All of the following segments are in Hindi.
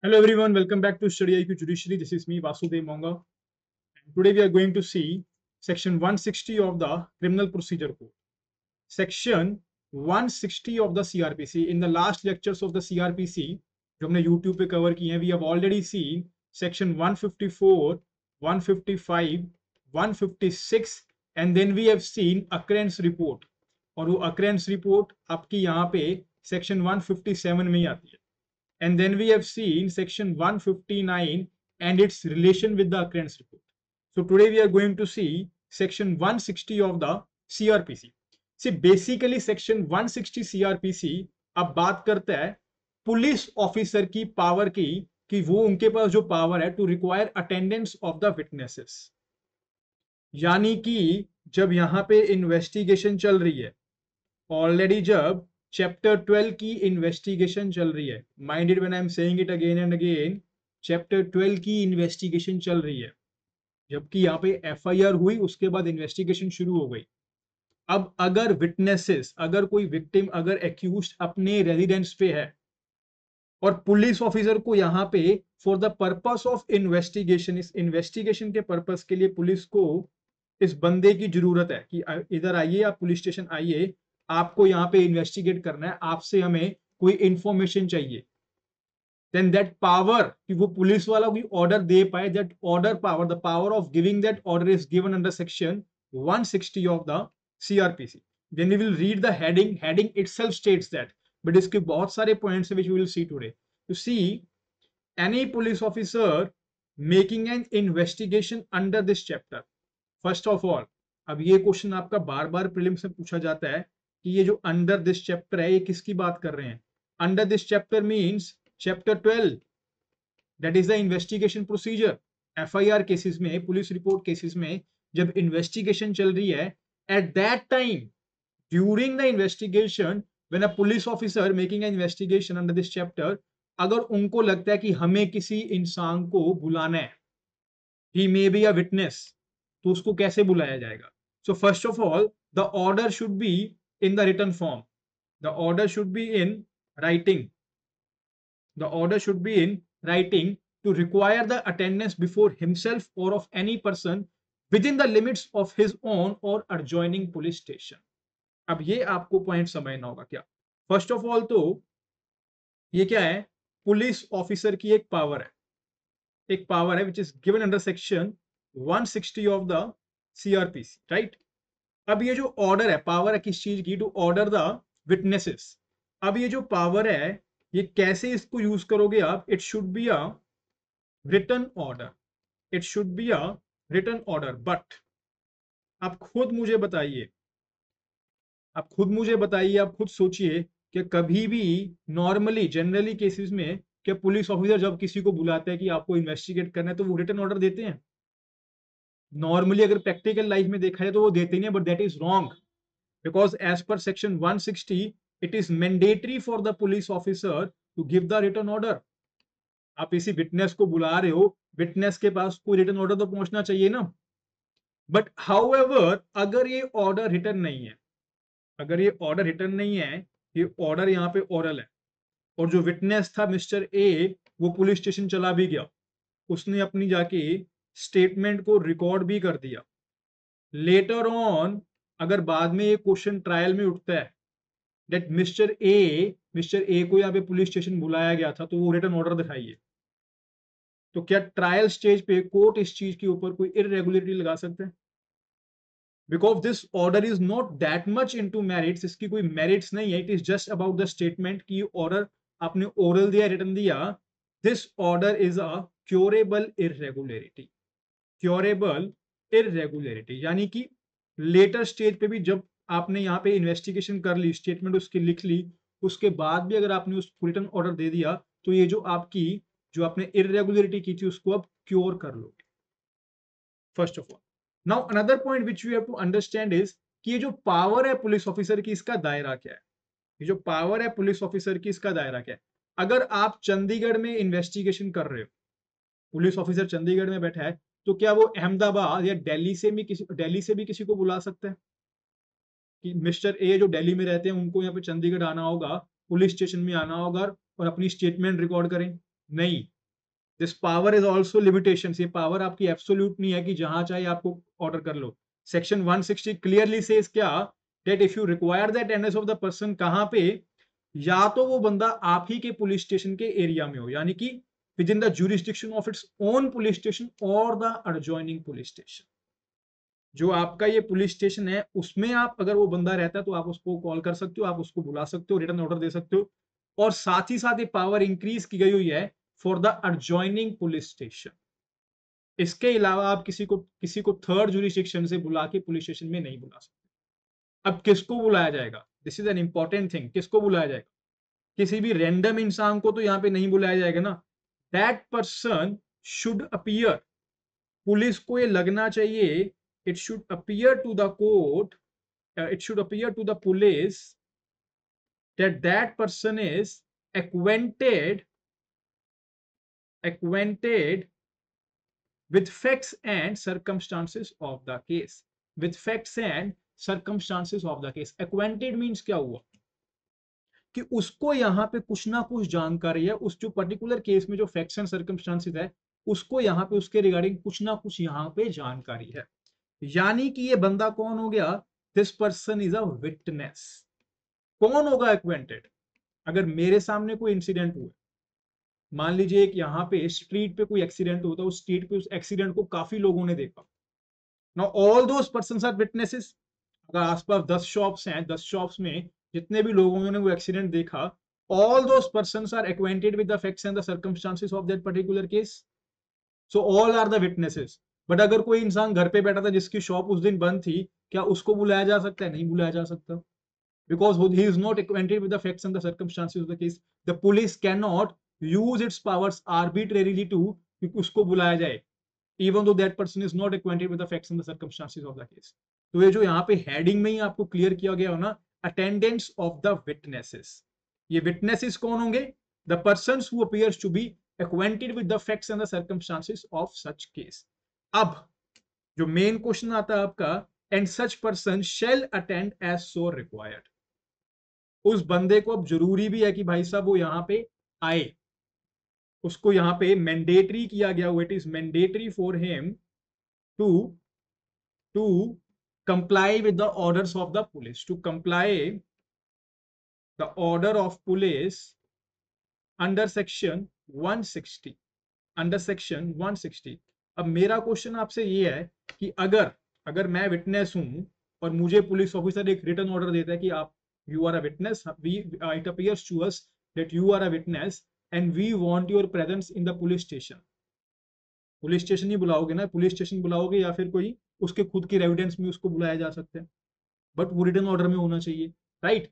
Hello everyone, welcome back to Study IQ Judiciary. This is me Vasudev Monga. Today we are going to see section 160 of the Criminal Procedure Code. Section 160 of the CRPC. In the last lectures of the CRPC जो हमने YouTube पे cover किए हैं, we have already seen section 154, 155, 156 and then we have seen occurrence report. और वो occurrence report आपकी यहाँ पे section 157 में ही आती है. And then we have seen section 159 and its relation with the occurrence report. So today we are going to see section 160 of the CRPC. See, basically section 160 CRPC अब बात करता है पुलिस ऑफिसर की पावर की कि वो उनके पास जो पावर है to require attendance of the witnesses. यानी कि जब यहां पे इन्वेस्टिगेशन चल रही है, ऑलरेडी जब चैप्टर 12 की इन्वेस्टिगेशन चल रही है, mind it when I am saying it again and again, chapter 12 की इन्वेस्टिगेशन चल रही है, जबकि यहाँ पे एफआईआर हुई उसके बाद इन्वेस्टिगेशन शुरू हो गई. अब अगर विटनेसेस, अगर कोई विक्टिम, अगर एक्यूज्ड अपने रेजिडेंस पे है और पुलिस ऑफिसर को यहाँ पे for the purpose of investigation, इस इन्वेस्टिगेशन के पर्पस के लिए पुलिस को इस बंदे की जरूरत है कि इधर आइए, आप पुलिस स्टेशन आइए, आपको यहाँ पे इन्वेस्टिगेट करना है, आपसे हमें कोई इंफॉर्मेशन चाहिए, देन दैट पावर कि वो पुलिस वाला कोई ऑर्डर दे पाए, that order power, the power of giving that order is given under section 160 of the CRPC. Then we will read the heading. Heading itself states that, but इसके बहुत सारे पॉइंट्स हैं which we will see today. To see any police officer making an investigation under this chapter. First of all, अब ये क्वेश्चन आपका बार बार प्रीलिम्स में पूछा जाता है कि ये जो अंडर दिस चैप्टर है ये किसकी बात कर रहे हैं. Under this chapter means chapter 12, that is the investigation procedure. FIR cases में, पुलिस रिपोर्ट केसेस में जब इन्वेस्टिगेशन चल रही है, at that time during the investigation when a police officer making an investigation under this chapter, अगर उनको लगता है कि हमें किसी इंसान को बुलाना है, ही मे बी अ विटनेस, तो उसको कैसे बुलाया जाएगा. So first of all the order should be in the written form. The order should be in writing. The order should be in writing to require the attendance before himself or of any person within the limits of his own or adjoining police station. अब ये आपको पॉइंट समझना होगा. क्या फर्स्ट ऑफ ऑल तो ये क्या है, पुलिस ऑफिसर की एक पावर है, एक पावर है which is given under section 160 of the CRPC, right. अब ये जो ऑर्डर है, पावर है किस चीज की, टू ऑर्डर द विटनेसेस. अब ये जो पावर है ये कैसे इसको यूज करोगे आप, it should be a written order, it should be a written order. But आप खुद मुझे बताइए, आप खुद मुझे बताइए, आप खुद सोचिए कि कभी भी नॉर्मली जनरली केसेस में क्या पुलिस ऑफिसर जब किसी को बुलाते हैं कि आपको इन्वेस्टिगेट करना है तो वो रिटन ऑर्डर देते हैं. नॉर्मली अगर प्रैक्टिकल लाइफ में देखा जाए तो वो देते नहीं है, but that is wrong. Because as per section 160 it is mandatory for the police officer to give the written order. आप इसी विटनेस को बुला रहे हो, विटनेस के पास कोई रिटन ऑर्डर तो पहुंचना चाहिए ना. बट हाउएवर अगर ये ऑर्डर रिटन नहीं है, अगर ये ऑर्डर रिटन नहीं है, ये ऑर्डर यहाँ पे ओरल है, और जो विटनेस था मिस्टर ए वो पुलिस स्टेशन चला भी गया, उसने अपनी जाके स्टेटमेंट को रिकॉर्ड भी कर दिया. लेटर ऑन अगर बाद में ये क्वेश्चन ट्रायल में उठता है दैट मिस्टर ए को यहाँ पे पुलिस स्टेशन बुलाया गया था, तो वो रिटन ऑर्डर दिखाइए, तो क्या ट्रायल स्टेज पे कोर्ट इस चीज के ऊपर कोई इरेगुलरिटी लगा सकते हैं. Because this order is not that much into merits, इसकी कोई मेरिट्स नहीं है, it is just about the statement की ऑर्डर आपने ओरल दिया, रिटन दिया. This order is a curable irregularity, curable irregularity. यानी कि लेटर स्टेज पे भी जब आपने यहाँ पे इन्वेस्टिगेशन कर ली, स्टेटमेंट उसकी लिख ली, उसके बाद भी अगर आपने उसको रिटन ऑर्डर दे दिया तो ये जो आपकी, जो आपने इरेगुलरिटी की थी उसको आप क्योर कर लोगे. First of all, now another point which you have to understand is कि ये जो पावर है पुलिस ऑफिसर की, इसका दायरा क्या है. ये जो पावर है पुलिस ऑफिसर की, इसका दायरा क्या है. अगर आप चंडीगढ़ में इन्वेस्टिगेशन कर रहे हो, पुलिस ऑफिसर चंडीगढ़ में बैठा है, तो क्या वो अहमदाबाद या दिल्ली से भी किसी को बुला सकते हैं कि मिस्टर ए जो दिल्ली में रहते हैं उनको यहाँ पे चंडीगढ़ आना होगा, पुलिस स्टेशन में आना होगा और अपनी स्टेटमेंट रिकॉर्ड करें. नहीं, this power is also limitation, ये पावर आपकी एब्सोल्यूट नहीं है कि जहां चाहे आपको ऑर्डर कर लो। सेक्शन 160 क्लियरली सेज क्या, that if you require that address of the person, कहां पे, या तो वो बंदा आप ही के पुलिस स्टेशन के एरिया में हो, यानी कि with in the jurisdiction of its own police station और द एडजॉइनिंग पुलिस स्टेशन। जो आपका ये पुलिस स्टेशन है उसमें आप, अगर वो बंदा रहता है तो आप उसको कॉल कर सकते हो, आप उसको बुला सकते हो, रिटर्न ऑर्डर दे सकते हो। और साथ ही साथ ये पावर इंक्रीज की गई हुई है for the adjoining police station. इसके अलावा आप किसी को थर्ड ज्यूरिसडिक्शन से बुला के पुलिस स्टेशन में नहीं बुला सकते। अब किसको बुलाया जाएगा, this is an important thing, किसको बुलाया जाएगा? किसी भी रैंडम इंसान को तो यहाँ पे नहीं बुलाया जाएगा ना। That person should appear, police को ये लगना चाहिए, it should appear to the court, it should appear to the police that that person is acquainted with facts and circumstances of the case, with facts and circumstances of the case। acquainted means क्या हुआ कि उसको यहाँ पे कुछ ना कुछ जानकारी है, उस जो पर्टिकुलर केस में जो फैक्ट्स एंड सर्कमस्टांसेस है उसको यहाँ पे उसके रिगार्डिंग कुछ ना कुछ यहाँ पे जानकारी है। यानी कि ये बंदा कौन हो गया, this person is a witness. कौन होगा एक्वेंटेड? अगर मेरे सामने कोई इंसिडेंट हुआ, मान लीजिए एक यहाँ पे स्ट्रीट पे कोई एक्सीडेंट होता है, उस स्ट्रीट पे उस एक्सीडेंट को काफी लोगों ने देखा, now all those persons are witnesses. अगर आसपास 10 शॉप्स हैं, 10 शॉप्स में जितने भी लोगों ने वो एक्सीडेंट देखा, all those persons are acquainted with the facts and the circumstances of that particular case, so all are the witnesses। But अगर कोई इंसान घर पे बैठा था जिसकी शॉप उस दिन बंद थी, क्या उसको बुलाया जा सकता है? नहीं बुलाया जा सकता, because he is not acquainted with the facts and the circumstances of the case। the police cannot use its powers arbitrarily to उसको बुलाया जाए, even though that person is not acquainted with the facts and the circumstances of the case। तो ये जो यहाँ पे हेडिंग में ही आपको क्लियर किया गया हो ना, अटेंडेंस ऑफ द विटनेसेस। ये विटनेसेस कौन होंगे? The persons who appears to be acquainted with the facts and the circumstances of such case। अब जो मेन क्वेश्चन आता है आपका, and such person shall attend as so required. उस बंदे को अब जरूरी भी है कि भाई साहब वो यहाँ पे आए, उसको यहाँ पे मैंडेटरी किया गया, it is mandatory for him to to comply with the orders of the police, to comply the order of police under section 160, under section 160। अब मेरा क्वेश्चन आपसे ये है कि अगर मैं विटनेस हूं और मुझे पुलिस ऑफिसर एक रिटर्न ऑर्डर देता है कि आप, you are a witness, it appears to us that you are a witness and we want your presence in the police station. Police station ही बुलाओगे ना, पुलिस स्टेशन बुलाओगे या फिर कोई उसके खुद की रेविडेंस में उसको बुलाया जा सकता है, बट वो रिटर्न ऑर्डर में होना चाहिए, राइट?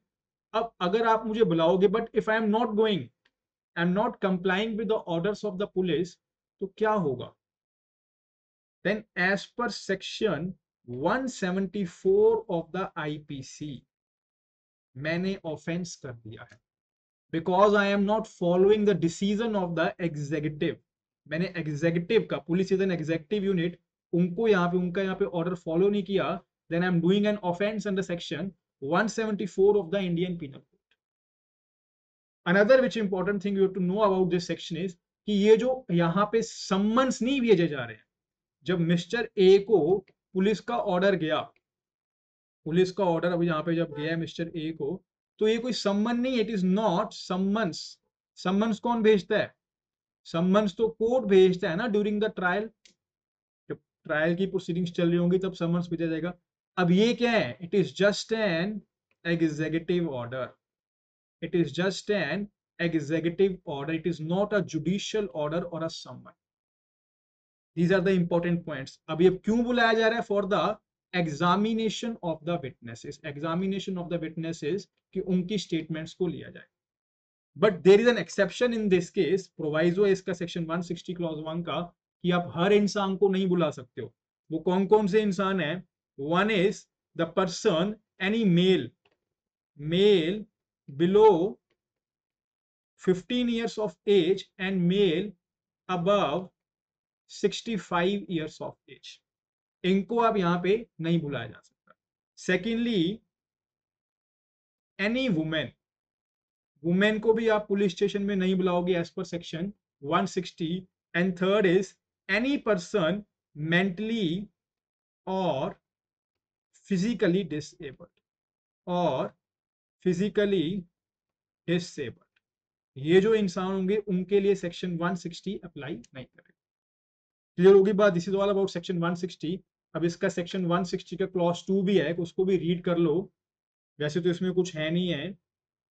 अब अगर आप मुझे बुलाओगे but if I am not going, I am not complying with the orders of the police, तो क्या होगा? Then as per section 174 of the IPC मैंने ऑफेंस कर दिया है, because I am not following the decision of the executive. मैंने एग्जीक्यूटिव का, police is an executive unit, उनका यहाँ पे ऑर्डर फॉलो नहीं किया, then I'm doing an offense under section 174 of the Indian Penal Code। Another which important thing you have to know about this section is कि ये जो यहाँ पे सम्मन्स नहीं भेजे जा रहे हैं, जब मिस्टर ए को पुलिस का ऑर्डर गया, पुलिस का ऑर्डर अभी यहाँ पे जब गया मिस्टर ए को, तो ये कोई सम्मन नहीं, it is not summons. Summons कौन भेजता है? सम्मन्स तो कोर्ट भेजता है ना ड्यूरिंग द ट्रायल, जब ट्रायल की प्रोसीडिंग्स चल रही होंगी तब सम्मन्स भेजा जाएगा। अब ये क्या है? It is just an executive order, it is just an executive order, it is not a judicial order और a summon. These are the important points. अब ये क्यों बुलाया जा रहा है? For the examination of the witnesses, examination of the witnesses, कि उनकी स्टेटमेंट्स को लिया जाए। But there is an exception in this case, proviso है इसका सेक्शन 160 क्लॉज 1 का, कि आप हर इंसान को नहीं बुला सकते हो। वो कौन कौन से इंसान है? One is the person, any male below 15 years of age and male above 65 years of age, इनको आप यहाँ पे नहीं बुलाया जा सकता। सेकेंडली, एनी वुमेन को भी आप पुलिस स्टेशन में नहीं बुलाओगे as per section 160, and third is any person mentally or physically disabled or physically disabled. ये जो इंसान होंगे उनके लिए सेक्शन 160 अप्लाई नहीं करेगा. क्लियर होगी बात. This is all about section 160. अब इसका सेक्शन 160 का क्लॉज 2 भी है, उसको भी रीड कर लो. वैसे तो इसमें कुछ है नहीं है.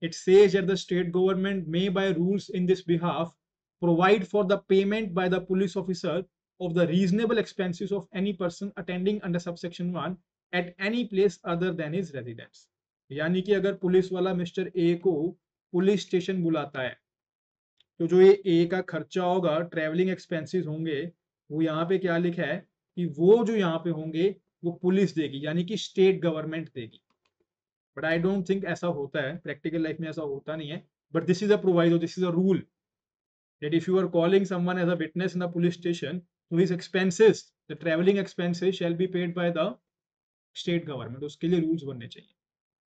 It says that the state government may by rules in this behalf provide for the payment by the police officer of the reasonable expenses of any person attending under subsection 1 at any place other than his residence. यानी कि अगर पुलिस वाला मिस्टर ए को पुलिस स्टेशन बुलाता है तो जो ये ए का खर्चा होगा, ट्रेवलिंग एक्सपेंसेस होंगे, वो यहाँ पे क्या लिखा है कि वो जो यहाँ पे होंगे वो पुलिस देगी, यानी कि स्टेट गवर्नमेंट देगी. बट आई डोंट थिंक ऐसा होता है, प्रैक्टिकल लाइफ में ऐसा होता नहीं है. But this is a proviso, this is a rule that if you are calling someone as a witness in a police station, so his expenses, the traveling expenses shall be paid by the state government. उसके लिए रूल्स बनने चाहिए.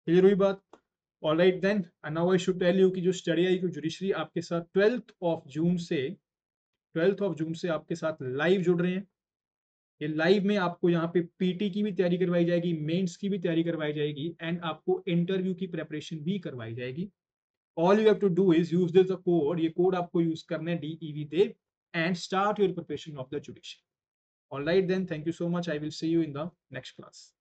क्लियर हुई बात. All right then, and now I should tell you कि जो स्टडी आई की जुडिशरी आपके साथ 12th of June से आपके साथ लाइव जुड़ रहे हैं. ये लाइव में आपको यहाँ पे पीटी की भी तैयारी करवाई जाएगी, मेंस की भी तैयारी करवाई जाएगी एंड आपको इंटरव्यू की प्रिपरेशन भी करवाई जाएगी. All you have to do is use this code. ये कोड आपको यूज करना है DEV Dev and start your preparation of the judiciary. All right then, thank you so much. I will see you in the next class.